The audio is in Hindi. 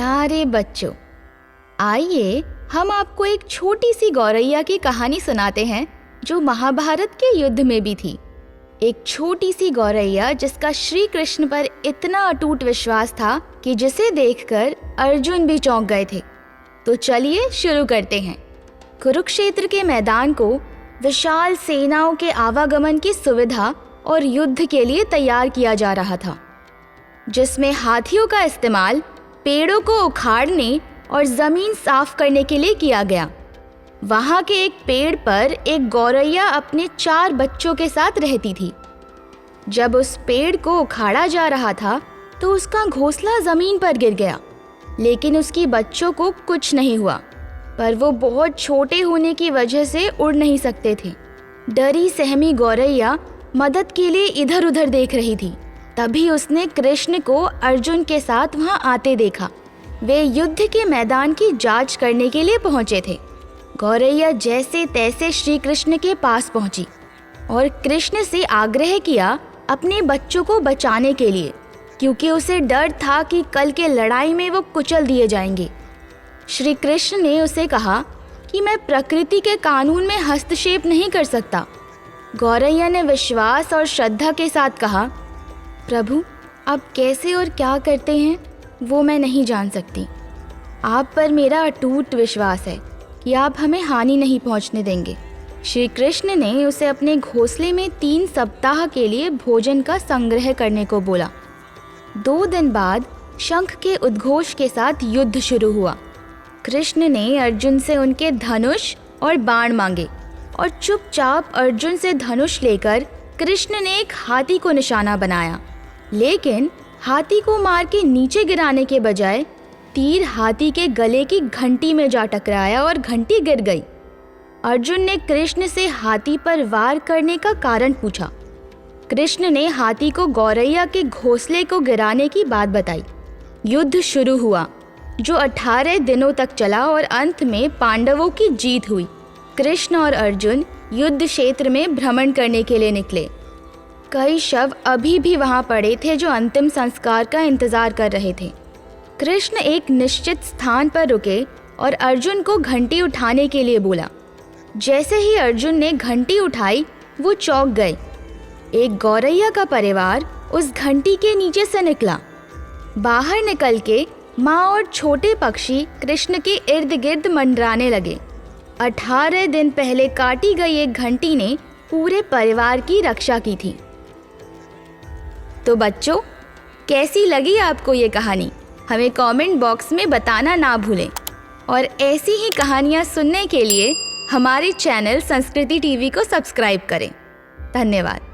प्यारे बच्चों, आइए हम आपको एक छोटी सी गौरैया की कहानी सुनाते हैं जो महाभारत के युद्ध में भी थी। एक छोटी सी गौरैया जिसका श्री कृष्ण पर इतना अटूट विश्वास था कि जिसे देखकर अर्जुन भी चौंक गए थे। तो चलिए शुरू करते हैं। कुरुक्षेत्र के मैदान को विशाल सेनाओं के आवागमन की सुविधा और युद्ध के लिए तैयार किया जा रहा था, जिसमें हाथियों का इस्तेमाल पेड़ों को उखाड़ने और ज़मीन साफ करने के लिए किया गया। वहाँ के एक पेड़ पर एक गौरैया अपने 4 बच्चों के साथ रहती थी। जब उस पेड़ को उखाड़ा जा रहा था तो उसका घोंसला ज़मीन पर गिर गया, लेकिन उसकी बच्चों को कुछ नहीं हुआ, पर वो बहुत छोटे होने की वजह से उड़ नहीं सकते थे। डरी सहमी गौरैया मदद के लिए इधर उधर देख रही थी। तभी उसने कृष्ण को अर्जुन के साथ वहां आते देखा। वे युद्ध के मैदान की जांच करने के लिए पहुंचे थे। गौरैया जैसे तैसे श्री कृष्ण के पास पहुंची और कृष्ण से आग्रह किया अपने बच्चों को बचाने के लिए, क्योंकि उसे डर था कि कल के लड़ाई में वो कुचल दिए जाएंगे। श्री कृष्ण ने उसे कहा कि मैं प्रकृति के कानून में हस्तक्षेप नहीं कर सकता। गौरैया ने विश्वास और श्रद्धा के साथ कहा, प्रभु, आप कैसे और क्या करते हैं वो मैं नहीं जान सकती। आप पर मेरा अटूट विश्वास है कि आप हमें हानि नहीं पहुंचने देंगे। श्री कृष्ण ने उसे अपने घोंसले में 3 सप्ताह के लिए भोजन का संग्रह करने को बोला। 2 दिन बाद शंख के उद्घोष के साथ युद्ध शुरू हुआ। कृष्ण ने अर्जुन से उनके धनुष और बाण मांगे और चुपचाप अर्जुन से धनुष लेकर कृष्ण ने एक हाथी को निशाना बनाया, लेकिन हाथी को मार के नीचे गिराने के बजाय तीर हाथी के गले की घंटी में जा टकराया और घंटी गिर गई। अर्जुन ने कृष्ण से हाथी पर वार करने का कारण पूछा। कृष्ण ने हाथी को गौरैया के घोंसले को गिराने की बात बताई। युद्ध शुरू हुआ जो 18 दिनों तक चला और अंत में पांडवों की जीत हुई। कृष्ण और अर्जुन युद्ध क्षेत्र में भ्रमण करने के लिए निकले। कई शव अभी भी वहां पड़े थे जो अंतिम संस्कार का इंतजार कर रहे थे। कृष्ण एक निश्चित स्थान पर रुके और अर्जुन को घंटी उठाने के लिए बोला। जैसे ही अर्जुन ने घंटी उठाई वो चौंक गए। एक गौरैया का परिवार उस घंटी के नीचे से निकला। बाहर निकल के माँ और छोटे पक्षी कृष्ण के इर्द गिर्द मंडराने लगे। 18 दिन पहले काटी गई एक घंटी ने पूरे परिवार की रक्षा की थी। तो बच्चों, कैसी लगी आपको ये कहानी? हमें कमेंट बॉक्स में बताना ना भूलें। और ऐसी ही कहानियाँ सुनने के लिए हमारे चैनल संस्कृति टीवी को सब्सक्राइब करें। धन्यवाद।